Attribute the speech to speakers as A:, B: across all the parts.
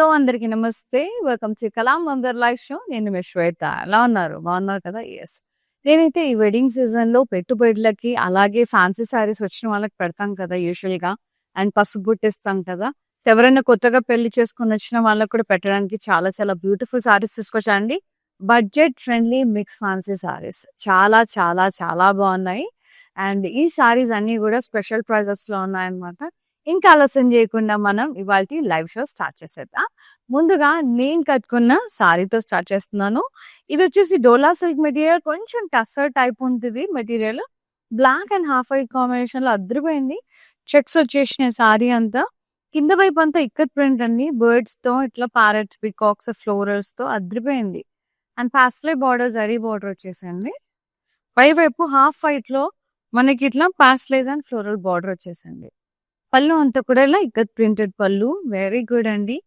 A: Hello! అందరికి నమస్తే. Welcome to 'Kalamandir live show'. నేను మీ శ్వేత. ఎలా ఉన్నారు? బాగున్నారు కదా? యెస్. నేనైతే ఈ వెడ్డింగ్ సీజన్‌లో పెట్టుబడులకి, అలాగే ఫ్యాన్సీ శారీస్ వచ్చిన వాళ్ళకి పెడతాం కదా యూజువల్‌గా. అండ్ పసుపు బుట్టిస్తాం కదా! ఎవరైనా కొత్తగా పెళ్లి చేసుకొని వచ్చిన వాళ్ళకి కూడా పెట్టడానికి చాలా చాలా బ్యూటిఫుల్ శారీస్ తీసుకొచ్చా అండి. Budget friendly mix fancy saris. చాలా చాలా చాలా బాగున్నాయి. అండ్ ఈ శారీస్ అన్నీ కూడా స్పెషల్ ప్రైజెస్‌లో ఉన్నాయన్నమాట. ఇంకా ఆలస్యం చేయకుండా మనం ఇవాల్టి లైవ్ షో స్టార్ట్ చేసేద్దాం. ముందుగా నేను కట్టుకున్న సారీతో స్టార్ట్ చేస్తున్నాను. ఇదొచ్చేసి డోలా సిల్క్ మెటీరియల్, కొంచెం టస్సర్ టైప్ ఉంటది material. Black and half white కాంబినేషన్‌లో అదిరిపోయింది. చెక్స్ వచ్చేసినాయి సారీ అంతా. కింద వైపు అంతా ఇక్కత్ ప్రింట్ అండి. బర్డ్స్‌తో ఇట్లా ప్యారట్స్, పీకాక్స్, ఫ్లోరల్స్‌తో అదిరిపోయింది. And parsley border, zari border వచ్చేసింది. పైవైపు హాఫ్ వైట్‌లో మనకి ఇట్లా పాస్లేస్ అండ్ ఫ్లోరల్ బార్డర్ వచ్చేసింది. పళ్ళు అంతా కూడా ఇలా ikat printed pallu. Very good అండి.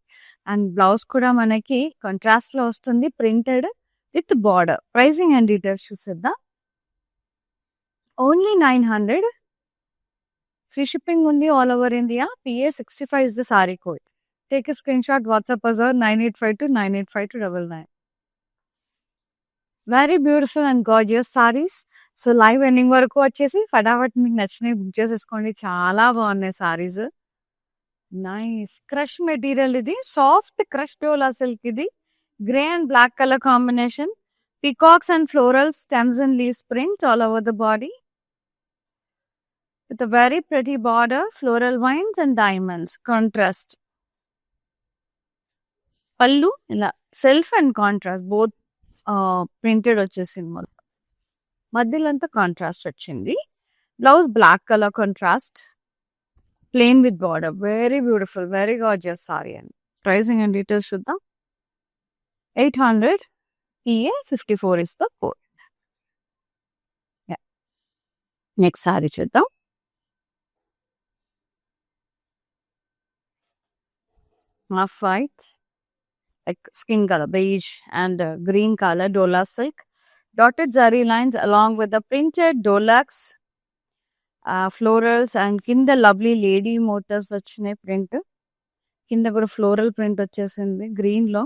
A: అండ్ బ్లౌజ్ కూడా మనకి కాంట్రాస్ట్‌లో వస్తుంది. Printed with border. Pricing and details చూసేద్దాం. ఓన్లీ 900. ఫ్రీ షిప్పింగ్ ఉంది all over India. PA 65 is the sorry code. Take a screenshot, WhatsApp us on 9852985299. Very beautiful and gorgeous saris. So, live ending వరకు వచ్చేసి ఫటాఫట్ మీకు నచ్చినవి బుక్ చేసేసుకోండి. చాలా బాగున్నాయి సారీస్. నైస్ క్రష్ మెటీరియల్ ఇది. సాఫ్ట్ క్రష్ డోలా సిల్క్ ఇది. Grey and black colour combination. Peacocks and floral stems and leaves prints all over the body. With a very pretty border, floral vines and diamonds. Contrast. పళ్ళు ఇలా self and contrast both printed వచ్చేసింది. మధ్యలో అంతా contrast వచ్చింది. Blouse black colour contrast. Plain with border. Very beautiful, very gorgeous sari అండి. Pricing and details చూద్దాం. 800. PA 54 is the code. Next sari చూద్దాం. Half white, like skin color, beige and green color, Dola silk. Dotted zari lines along with the printed Dolax florals and కింద lovely lady motors వచ్చినాయి print. కింద కూడా floral print వచ్చేసింది green లో.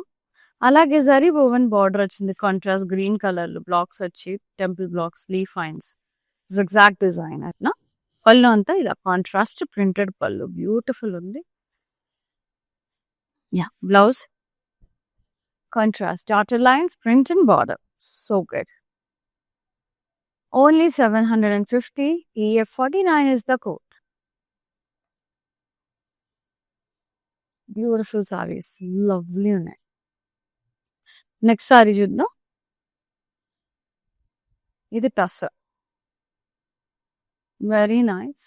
A: అలాగే zari oven border వచ్చింది contrast green colour లో. Blocks వచ్చి temple blocks, leaf fines, zigzag design అట్లా. పళ్ళు అంతా ఇలా కాంట్రాస్ట్ ప్రింటెడ్ పళ్ళు. బ్యూటిఫుల్ ఉంది. Yeah, blouse contrast, dotted lines, print and border. So good. Only 750. EF 49 is the code. Beautiful sarees. Lovely. Next saree చూద్దాం. ఇది tussar. Very nice.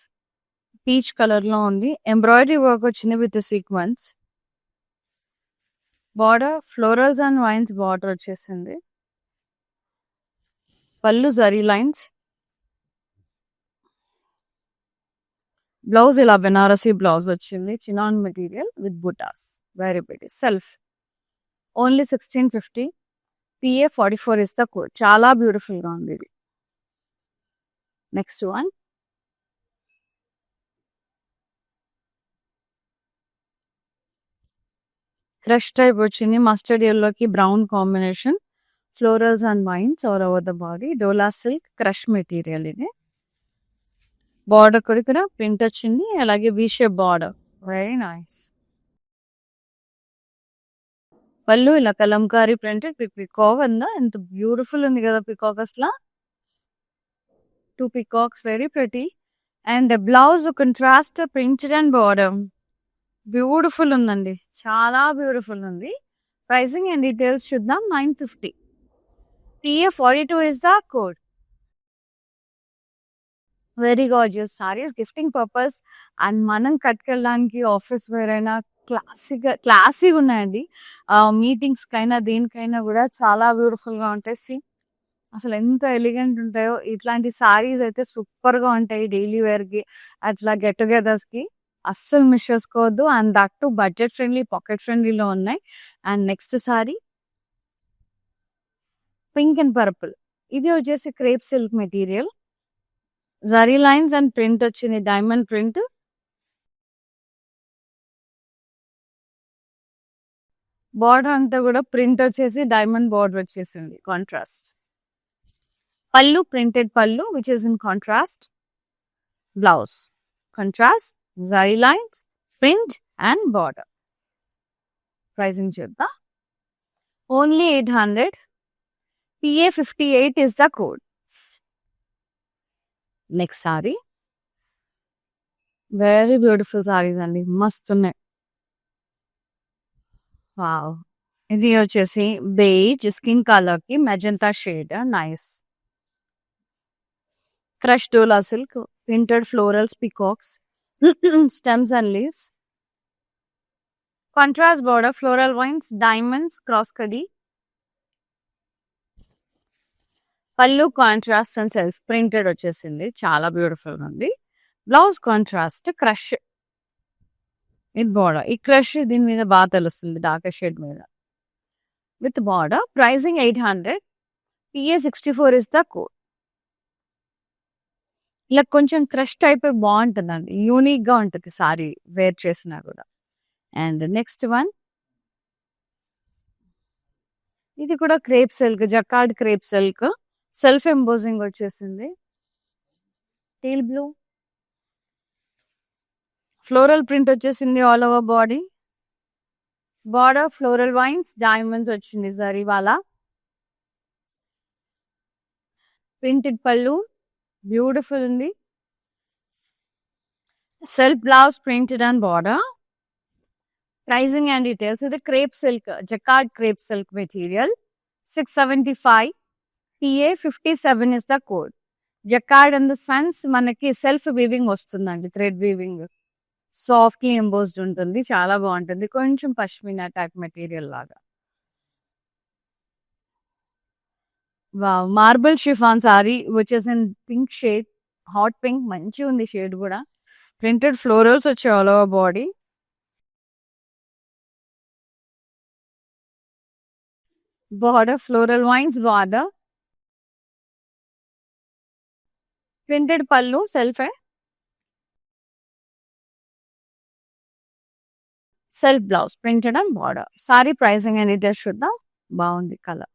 A: Peach colour లో ఉంది. ఎంబ్రాయిడరీ వర్క్ వచ్చింది with sequence. Border florals and vines border వచ్చేసింది. Pallu zari lines. Blouse ఇలా Banarasi blouse వచ్చింది. Chinon material with butas. Very pretty. Self. Only 1650. PA 44 is the code. చాలా beautiful గా ఉంది ఇది. Next one. క్రష్ టైప్ వచ్చింది. మస్టర్డ్ ఎల్లోకి brown combination. Florals and vines all over the body. Dola silk crush material ఇది. Border కూడా print వచ్చింది. అలాగే V shape border. Very nice. పళ్ళు ఇలా కలంకారీ ప్రింటెడ్ పికాక్ ఉందా. ఎంత బ్యూటిఫుల్ ఉంది కదా పికాక్ అసలు. 2 peacocks, very pretty. And blouse contrast printed and border. Beautiful ఉందండి. చాలా బ్యూటిఫుల్ ఉంది. ప్రైసింగ్ అండ్ డీటెయిల్స్ చూద్దాం. 950. PA 42 is the code. Very gorgeous saris. Gifting purpose and మనం కట్టుకెళ్ళడానికి ఆఫీస్ వేర్ అయినా క్లాసీగా ఉన్నాయండి. మీటింగ్స్ కైనా దేనికైనా కూడా చాలా బ్యూటిఫుల్ గా ఉంటాయి. అసలు ఎంత ఎలిగెంట్ ఉంటాయో. ఇట్లాంటి సారీస్ అయితే సూపర్ గా ఉంటాయి డైలీ వేర్ కి, అట్లా గెట్ టుగెదర్స్ కి. అస్సలు మిస్ చేసుకోవద్దు. And that too budget friendly, pocket ఫ్రెండ్లీలో ఉన్నాయి. And next sari pink and purple. ఇది వచ్చేసి క్రేప్ సిల్క్ మెటీరియల్. జరీ లైన్స్ అండ్ ప్రింట్ వచ్చింది. Diamond print. బార్డర్ అంతా కూడా ప్రింట్ వచ్చేసి డైమండ్ బార్డర్ వచ్చేసింది కాంట్రాస్ట్. పళ్ళు ప్రింటెడ్ పళ్ళు which is in contrast. Blouse contrast, జరీ lines, print and border. Pricing చూద్దాం. Only 800. PA 58 is the code. Next sari very beautiful saris అండి, మస్తు ఉన్నాయి. వావ్, ఇది వచ్చేసి బేజ్ స్కిన్ కలర్ కి మెజంతా షేడ్, నైస్. క్రష్ డోలా silk, printed florals, peacocks, stems and leaves. Contrast border, floral vines, diamonds, cross khadi. పళ్ళు contrast and self printed వచ్చేసింది, చాలా బ్యూటిఫుల్ ఉంది. Blouse contrast crush. ఇది బార్డర్, ఈ క్రష్ దీని మీద బాగా తెలుస్తుంది డార్క్ షేడ్ మీద with border. Pricing 800. PA 64 is the code. ఇలా కొంచెం క్రష్ టైప్ బాగుంటుందండి, యూనిక్ గా ఉంటుంది సారీ వేర్ చేసినా కూడా. అండ్ నెక్స్ట్ వన్, ఇది కూడా crepe silk, jacquard crepe silk, self embossing వచ్చేసింది. టీల్ బ్లూ, ఫ్లోరల్ ప్రింట్ వచ్చేసింది all over body. Border floral vines, diamonds వచ్చింది జరీ వాలా. ప్రింటెడ్ పళ్ళు బ్యూటిఫుల్ ఉంది. Self blouse printed and border. Pricing and details. ఇది crepe silk, jacquard crepe silk material, 675. PA 57 is the code. Jacquard and sense మనకి self weaving వస్తుందండి, thread weaving, softly embossed ఉంటుంది, చాలా బాగుంటుంది, కొంచెం పష్మినా టైప్ మెటీరియల్ లాగా. వావ్, మార్బుల్ షిఫాన్ సారీ వచ్చేసి పింక్ షేడ్, హాట్ పింక్, మంచిగా ఉంది షేడ్ కూడా. ప్రింటెడ్ ఫ్లోరల్స్ వచ్చాయి all over body. Border floral vines border. Printed పళ్ళు self self blouse printed and border. Sari pricing and details చూద్దాం. బాగుంది colour.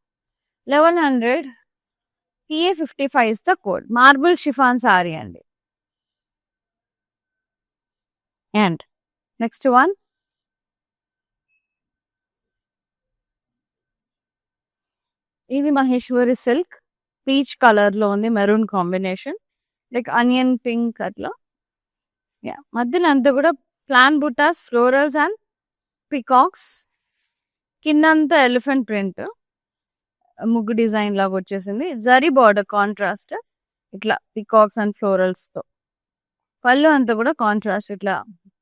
A: 1100. PA 55 is the code. Marble chiffon sari అండి. And next one, ఇది Maheshwari silk, peach colour లో ఉంది, maroon combination, like onion pink అట్లా. మధ్యలో అంతా కూడా ప్లాన్ బుటాస్, ఫ్లోరల్స్ అండ్ పికాక్స్. కిందంతా ఎలిఫెంట్ ప్రింట్, ముగ్గు డిజైన్ లాగా వచ్చేసింది. జరీ బార్డర్ కాంట్రాస్ట్, ఇట్లా పికాక్స్ అండ్ ఫ్లోరల్స్ తో. పళ్ళు అంతా కూడా కాంట్రాస్ట్, ఇట్లా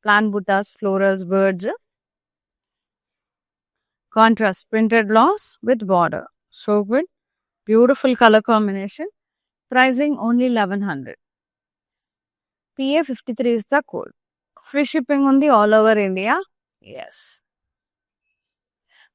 A: ప్లాన్ బుటాస్, florals, birds. Contrast printed blouse with border. So good, beautiful colour combination. Pricing only 1100. PA 53 is the code. Free shipping ఉంది all over India. Yes.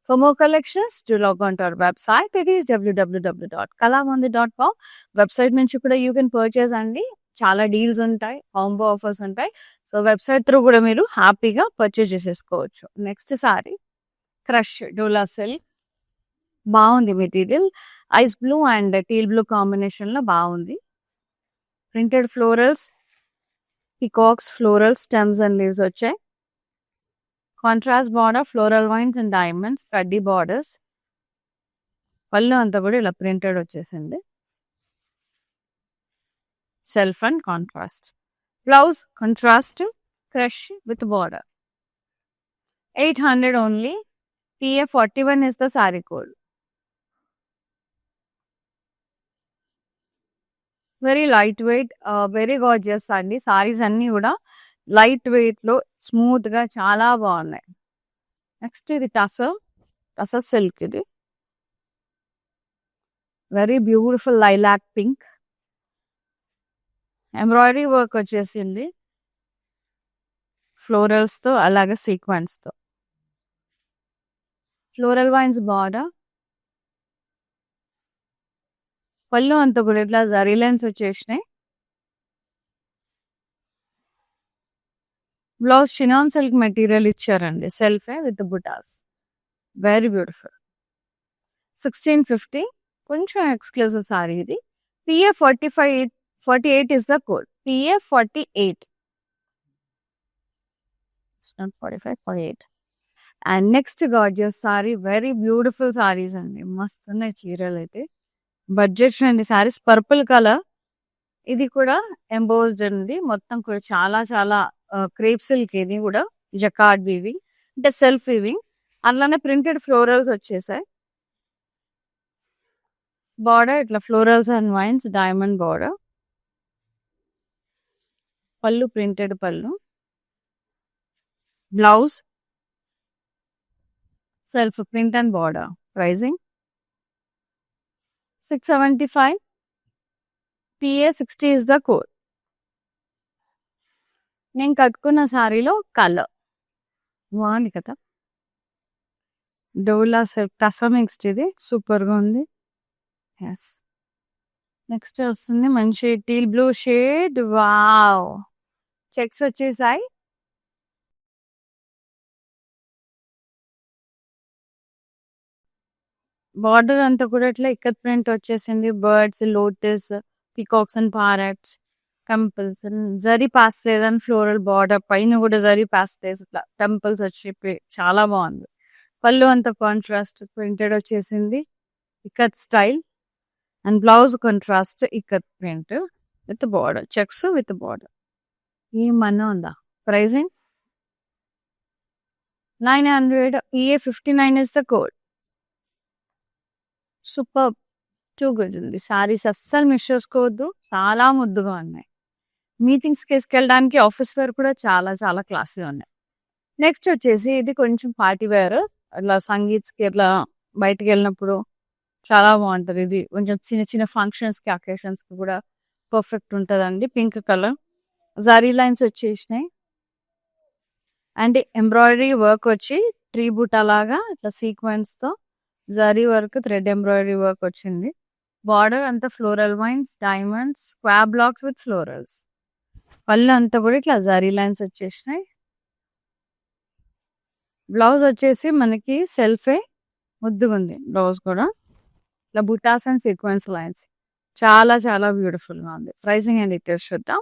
A: For more collections, do log on to our website. It is www.kalamandir.com. Website నుంచి కూడా you can purchase అండి. చాలా deals ఉంటాయి, combo offers ఉంటాయి. So website through కూడా మీరు హ్యాపీగా పర్చేస్ చేసేసుకోవచ్చు. నెక్స్ట్ సారీ క్రష్ డోలా సిల్క్, బాగుంది material. Ice blue and teal blue combination లో బాగుంది. Printed florals, peacocks, florals, stems and leaves వచ్చాయి. Contrast border, floral vines and diamonds, కడ్డీ బార్డర్స్. పళ్ళు అంతా కూడా ఇలా ప్రింటెడ్ వచ్చేసింది. Self and contrast. Blouse contrast crush with border. 800 only. PA 41 is the sorry code. Very light weight, very gorgeous అండి. సారీస్ అన్ని కూడా లైట్ వెయిట్ లో స్మూత్ గా చాలా బాగున్నాయి. నెక్స్ట్ ఇది టసర్ సిల్క్, ఇది very beautiful lilac pink, embroidery work వచ్చేసింది ఫ్లోరల్స్ తో, అలాగే సీక్వెన్స్ తో. Floral vines border. పళ్ళు అంతా కూడా ఇట్లా జరీ లైన్స్ వచ్చేసినాయి. బ్లౌజ్ చినాన్ సిల్క్ మెటీరియల్ ఇచ్చారండి, self with butas. Very beautiful. 1650 కొంచెం ఎక్స్క్లూజివ్ సారీ ఇది. PA 48 is the code. PA 48. It's not 45, 48. And next gorgeous sorry, very beautiful saris అండి, మస్తు ఉన్నాయి చీరలు అయితే. Budget friendly saris, purple colour. ఇది కూడా ఎంబోస్డ్ అండి, మొత్తం కూడా చాలా చాలా క్రేప్ సిల్క్. ఇది కూడా జకార్డ్ వీవింగ్, అంటే సెల్ఫ్ వీవింగ్. అలానే ప్రింటెడ్ ఫ్లోరల్స్ వచ్చేసాయి. బార్డర్ ఇట్లా florals and vines, diamond border. Pallu printed pallu. Blouse self print and border. Pricing 675. PA 60 is the code. నేను కట్టుకున్న సారీలో కలర్ బాగుంది కదా, డోలా సిల్క్ టసా మిక్స్డ్. ఇది సూపర్గా ఉంది. ఎస్, నెక్స్ట్ వస్తుంది మంచి teal blue shade. Wow, checks వచ్చేసాయి. బార్డర్ అంతా కూడా ఇట్లా ఇక్కత్ ప్రింట్ వచ్చేసింది. Birds, lotus, peacocks and parrots, temples, జరీ పాస్టేజ్ అండ్ ఫ్లోరల్ బార్డర్. పైన కూడా జరీ పాస్టేజ్ ఇట్లా టెంపుల్స్ వచ్చి చాలా బాగుంది. పళ్ళు అంతా కాంట్రాస్ట్ ప్రింటెడ్ వచ్చేసింది, ikat style. And blouse contrast ikat print with border, checks with border. ఏమన్నా ఉందా? Pricing 900. PA 59 is the code. Super, too good ఉంది. సారీస్ అస్సలు మిస్ చేసుకోవద్దు, చాలా ముద్దుగా ఉన్నాయి. మీటింగ్స్కి వేసుకెళ్ళడానికి, ఆఫీస్ వేర్ కూడా చాలా చాలా క్లాసీగా ఉన్నాయి. నెక్స్ట్ వచ్చేసి ఇది కొంచెం పార్టీ వేర్, అట్లా సంగీత్స్కి అట్లా బయటకు వెళ్ళినప్పుడు చాలా బాగుంటుంది. ఇది కొంచెం చిన్న చిన్న ఫంక్షన్స్కి, అకేషన్స్కి కూడా పర్ఫెక్ట్ ఉంటుందండి. పింక్ కలర్, జరీ లైన్స్ వచ్చేసినాయి. అండ్ ఎంబ్రాయిడరీ వర్క్ వచ్చి ట్రీ బూటా లాగా ఇట్లా సీక్వెన్స్తో జరీ వర్క్, థ్రెడ్ ఎంబ్రాయిడరీ వర్క్ వచ్చింది. బార్డర్ అంతా floral vines, diamonds, square blocks with florals. పళ్ళు అంతా కూడా ఇట్లా జరీ లైన్స్ వచ్చేసినాయి. బ్లౌజ్ వచ్చేసి మనకి సెల్ఫే ముద్దుగా ఉంది. బ్లౌజ్ కూడా ఇట్లా బుటాస్ అండ్ సీక్వెన్స్ లైన్స్, చాలా చాలా బ్యూటిఫుల్గా ఉంది. ప్రైసింగ్ అండ్ డీటెయిల్స్ చూద్దాం.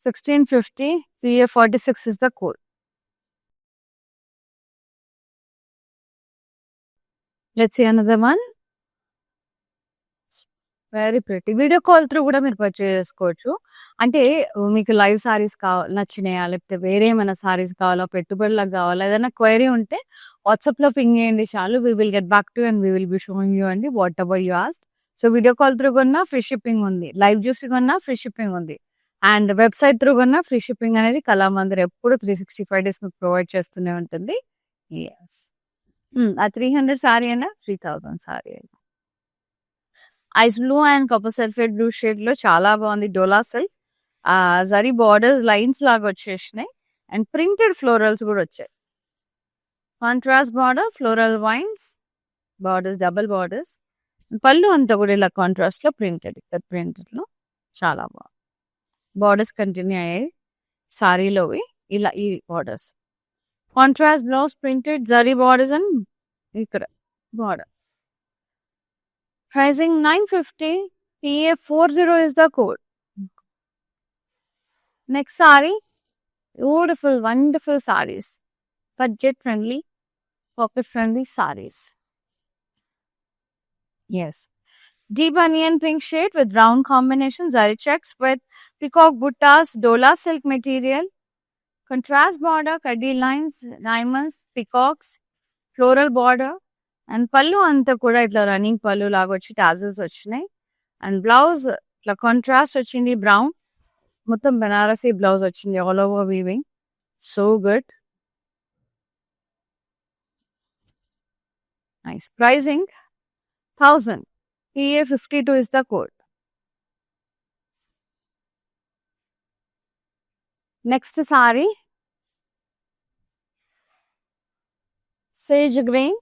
A: 1650. PA 46 is the code. Let's see another one. Very pretty. Video call through కూడా మీరు పర్చేజ్ చేసుకోవచ్చు. అంటే మీకు లైవ్ సారీస్ నచ్చినాయా, లేకపోతే వేరే ఏమైనా సారీస్ కావాలా, పెట్టుబడులకు కావాలా, ఏదైనా క్వైరీ ఉంటే వాట్సాప్లో పింగ్ చేయండి చాలు. We will get back to and we will be showing you అండి whatever you asked. So video call through కొన్నా ఫ్రీ షిప్పింగ్ ఉంది, లైవ్ చూసి కొన్నా ఫ్రీ షిప్పింగ్ ఉంది, అండ్ వెబ్సైట్ త్రూ కొన్నా ఫ్రీ షిప్పింగ్ అనేది కళామందిర్ ఎప్పుడు 365 days మీకు ప్రొవైడ్ చేస్తూనే ఉంటుంది. ఎస్, ఆ 300 సారీ అయినా 3000 సారీ అయినా. Ice blue and copper sulphate blue shade లో చాలా బాగుంది. డోలా సిల్క్, జరీ బార్డర్స్ లైన్స్ లాగా వచ్చేసినాయి. అండ్ ప్రింటెడ్ ఫ్లోరల్స్ కూడా వచ్చాయి. Contrast border, floral wines, borders, double borders. పళ్ళు అంతా కూడా ఇలా కాంట్రాస్ట్ లో ప్రింటెడ్ లో చాలా బాగుంది. బార్డర్స్ కంటిన్యూ అయ్యాయి సారీలోవి, ఇలా ఈ borders. Contrast blouse, printed zari borders and ఇక్కడ border. Pricing 950. PA 40 is the code. Next saree, beautiful, wonderful sarees. Budget friendly, pocket friendly sarees. Yes. Deep onion pink shade with round combination, zari checks with peacock buttas, dola silk material. Contrast border, kaddi lines, diamonds, peacocks, floral border. And పళ్ళు అంతా కూడా ఇట్లా running పళ్ళు లాగా వచ్చి tassels వచ్చినాయి. అండ్ blouse ఇట్లా కాంట్రాస్ట్ వచ్చింది, బ్రౌన్. మొత్తం బనారసీ బ్లౌజ్ వచ్చింది, all over weaving. So good, nice. Pricing 1000. PA 52 is the code. Next sari sage green.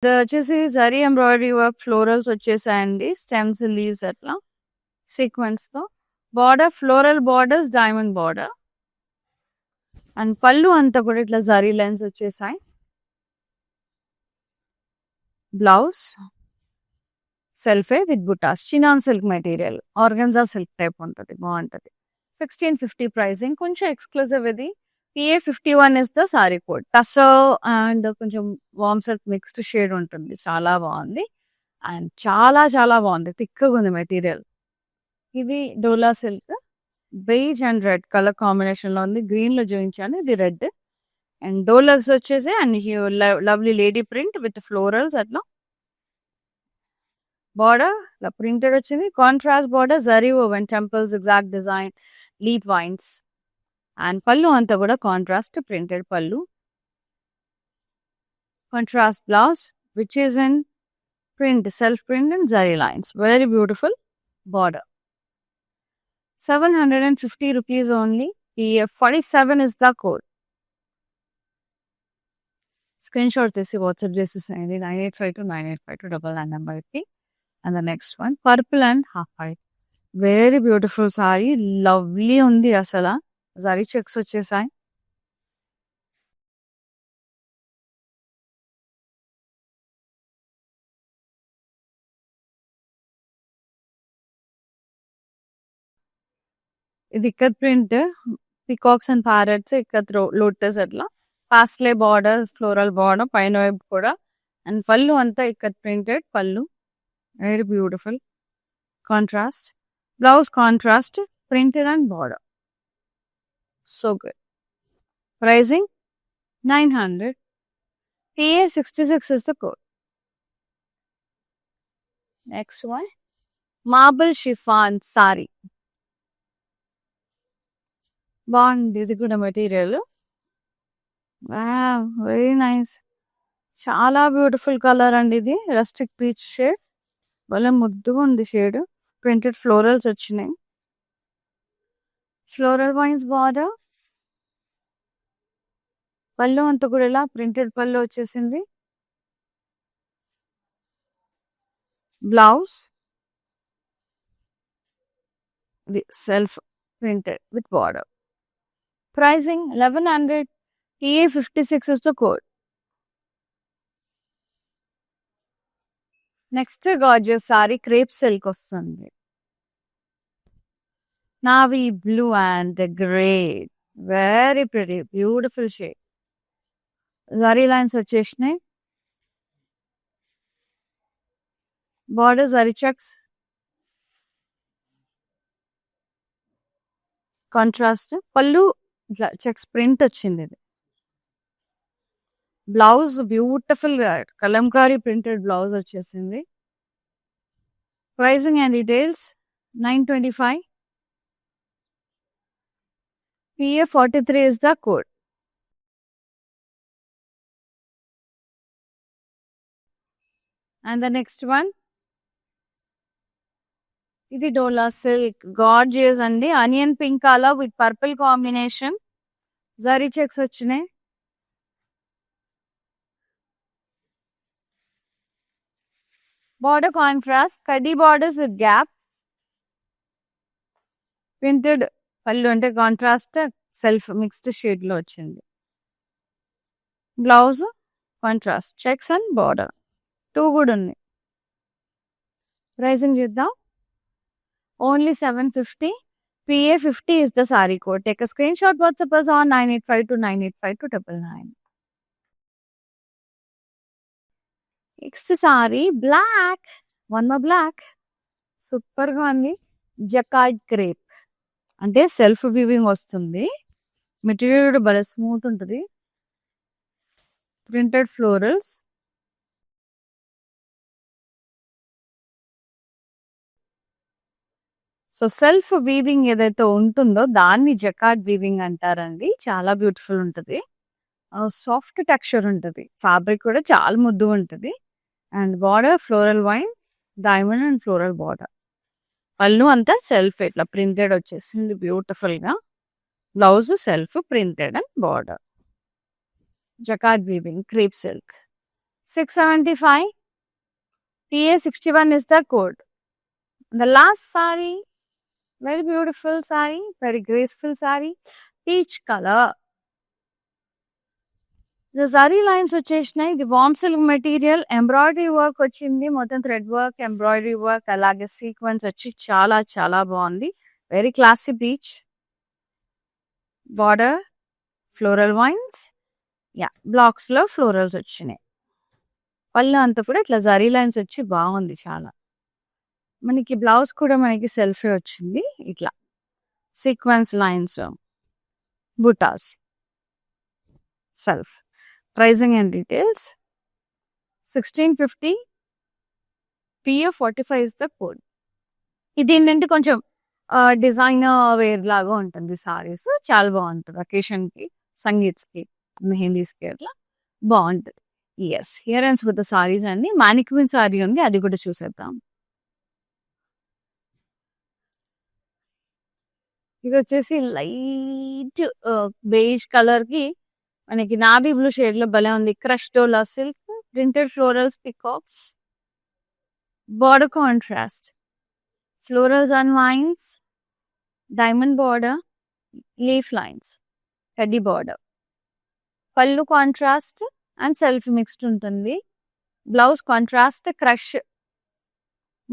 A: వచ్చేసి జరీ ఎంబ్రాయిడరీ వర్క్, ఫ్లోరల్స్ వచ్చేసాయండి, స్టెమ్స్, లీవ్స్ అట్లా సీక్వెన్స్ తో. Border floral borders, diamond border. And పళ్ళు అంతా కూడా ఇట్లా జరీ లైన్స్ వచ్చేసాయి. బ్లౌజ్ సెల్ఫే విత్ బుటాస్, chinon silk material, organza silk type ఉంటుంది, బాగుంటుంది. 1650 ప్రైసింగ్, కొంచెం ఎక్స్క్లూజివ్ ఇది. PA51 is the sorry code. Tussar and కొంచెం వామ్ సిల్క్ మిక్స్డ్ షేడ్ ఉంటుంది, చాలా బాగుంది. అండ్ చాలా చాలా బాగుంది, థిక్గా ఉంది మెటీరియల్. ఇది డోలా silk, beige and red colour combination లో ఉంది. గ్రీన్ లో చూపించాను, ఇది రెడ్. అండ్ డోలర్స్ వచ్చేసి and lovely lady print with florals అట్లా. బార్డర్ ఇలా ప్రింటెడ్ వచ్చింది, contrast border, zari woven temples, exact design, leaf vines. And పళ్ళు అంతా కూడా contrast printed pallu. Contrast blouse which is in print, self print and zari lines. Very beautiful border. 750 rupees only. PF47 is the code. Screenshot this WhatsApp this 9852 9852 99 number. And the next one, purple and half white. Very beautiful saree. Lovely undi asala. Zari checks వచ్చేసాయి. ఇది ikat print, peacocks and parrots, ikat lotus అట్లా. Paisley border, floral border పైన వైపు కూడా. And పళ్ళు అంతా ikat printed pallu, very beautiful. Contrast blouse, contrast printed and border. So good. Pricing 900. PA66 is the code. Next one, marble chiffon saree. బాగుంది ఇది కూడా material. Very nice, చాలా బ్యూటిఫుల్ కలర్ అండి ఇది. రస్టిక్ పీచ్ షేడ్, భలే ముద్దుగా ఉంది షేడ్. ప్రింటెడ్ ఫ్లోరల్స్ వచ్చినాయి, ఫ్లోరల్ వైన్స్ బార్డర్. పళ్ళు అంతా కూడా ఇలా ప్రింటెడ్ పళ్ళు వచ్చేసింది. బ్లౌజ్ ఇది self printed with border. Pricing 1100. PA56 is the code. Next gorgeous saree, crepe silk వస్తుంది. Navy blue and grey. Very pretty, beautiful shade. Zari lines వచ్చేసినాయి. Border zari checks. Contrast. Pallu checks print వచ్చింది ఇది. Blouse beautiful గా kalamkari printed blouse వచ్చేసింది. Pricing and details 925. PA43 is the code. And the next one, ఇది డోలా silk, gorgeous అండి. Onion pink colour with purple combination, zari checks వచ్చినాయి. Border contrast, కడ్డీ borders with gap. Printed పళ్ళు అంటే కాంట్రాస్ట్ సెల్ఫ్ మిక్స్డ్ షేడ్ లో వచ్చింది. Blouse contrast checks and border 2 కూడా ఉంది. ప్రైసింగ్ చూద్దాం, only 750. PA50 is the saree code. Take a screenshot, WhatsApp us on 9852 9852 999. Next saree, black. One more black. Super గా ఉంది. Jacquard crepe అంటే self weaving వస్తుంది. Material కూడా భలే స్మూత్ ఉంటుంది. Printed florals. So self weaving ఏదైతే ఉంటుందో దాన్ని జకార్డ్ వీవింగ్ అంటారండి. చాలా బ్యూటిఫుల్ ఉంటుంది, సాఫ్ట్ టెక్స్చర్ ఉంటుంది. ఫ్యాబ్రిక్ కూడా చాలా ముద్దు ఉంటుంది. And border floral wines, diamond and floral border. Pallu అంతా సెల్ఫ్ ఇట్లా ప్రింటెడ్ వచ్చేసింది బ్యూటిఫుల్ గా. Blouse self printed and border. Jacquard weaving crepe silk. 675. PA61 is the code. The last saree, very beautiful saree, very graceful saree, peach color. Zari lines వచ్చేసినాయి. ఇది warm silk material, embroidery work వచ్చింది. మొత్తం thread work, embroidery work, అలాగే sequence వచ్చి చాలా చాలా బాగుంది. Very classy peach border, floral vines, blocks లో ఫ్లోరల్స్ వచ్చినాయి. పళ్ళు అంతా కూడా ఇట్లా జరీ లైన్స్ వచ్చి బాగుంది చాలా. మనకి బ్లౌజ్ కూడా మనకి సెల్ఫే వచ్చింది. ఇట్లా sequence lines, butas, self. Pricing and details 1650, PF 45 is the code. ఇది ఏంటంటే కొంచెం డిజైనర్ వేర్ లాగా ఉంటుంది సారీస్. చాలా బాగుంటుంది అకేషన్కి, సంగీత్స్కి, మెహందీస్కి అట్లా బాగుంటుంది. Yes, here ends with the saris అండి. మానిక్విన్ సారీ ఉంది, అది కూడా చూసేద్దాం. ఇది వచ్చేసి లైట్ బేజ్ కలర్ కి మనకి నావీ బ్లూ షేడ్ లో భలే ఉంది. క్రష్ డోలా silk, printed florals, peacocks, border contrast, florals and vines, diamond border, leaf lines, teddy border. పళ్ళు కాంట్రాస్ట్ అండ్ సెల్ఫ్ మిక్స్డ్ ఉంటుంది. Blouse contrast crush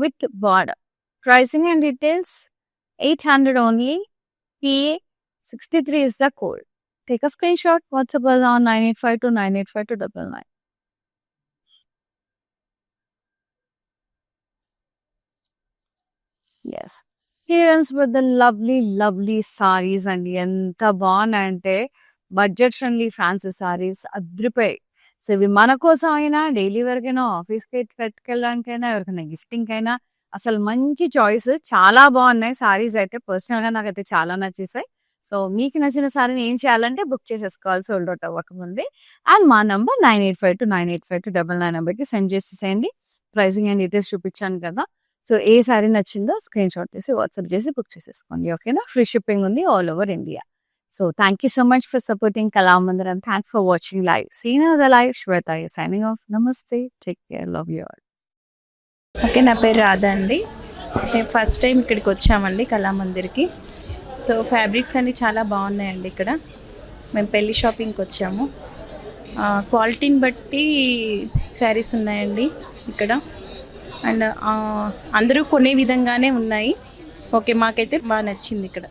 A: with border. Pricing and details 800 only. PA 63 is the code. Take a screenshot. WhatsApp us on 9852985299. Yes. Here with the lovely sarees and ఎంత బాగున్నాయంటే budget friendly fancy saris అద్రిపోయి. So ఇవి మన కోసం అయినా, daily వరకైనా, ఆఫీస్కి కట్టుకెళ్ళడానికైనా, ఎవరికైనా గిఫ్టింగ్ అయినా అసలు మంచి చాయిస్. చాలా బాగున్నాయి సారీస్ అయితే. పర్సనల్గా నాకైతే చాలా నచ్చేసాయి. సో మీకు నచ్చిన సారీని ఏం చేయాలంటే బుక్ చేసేసుకోవాలి సోల్డ్ అవుట్ అవ్వకముందే. అండ్ మా నంబర్ 9852985299 నెంబర్కి సెండ్ చేసేసేయండి. ప్రైసింగ్ అండ్ డీటెయిల్స్ చూపించాను కదా. సో ఏ సారీ నచ్చిందో స్క్రీన్ షాట్ తీసి వాట్సాప్ చేసి బుక్ చేసేసుకోండి. ఓకేనా? ఫ్రీ షిప్పింగ్ ఉంది all over India. So thank you so much for supporting Kalamandaram. Thanks for watching live. See you in another live. Shweta is signing off. Namaste. Take care. Love you all.
B: Okay, నా పేరు రాధా అండి. మేము first time ఇక్కడికి వచ్చామండి కళామందిర్కి. So fabrics అన్నీ చాలా బాగున్నాయండి ఇక్కడ. మేము పెళ్లి షాపింగ్కి వచ్చాము. క్వాలిటీని బట్టి శారీస్ ఉన్నాయండి ఇక్కడ. అండ్ అందరూ కొనే విధంగానే ఉన్నాయి. ఓకే, మాకైతే బాగా నచ్చింది ఇక్కడ.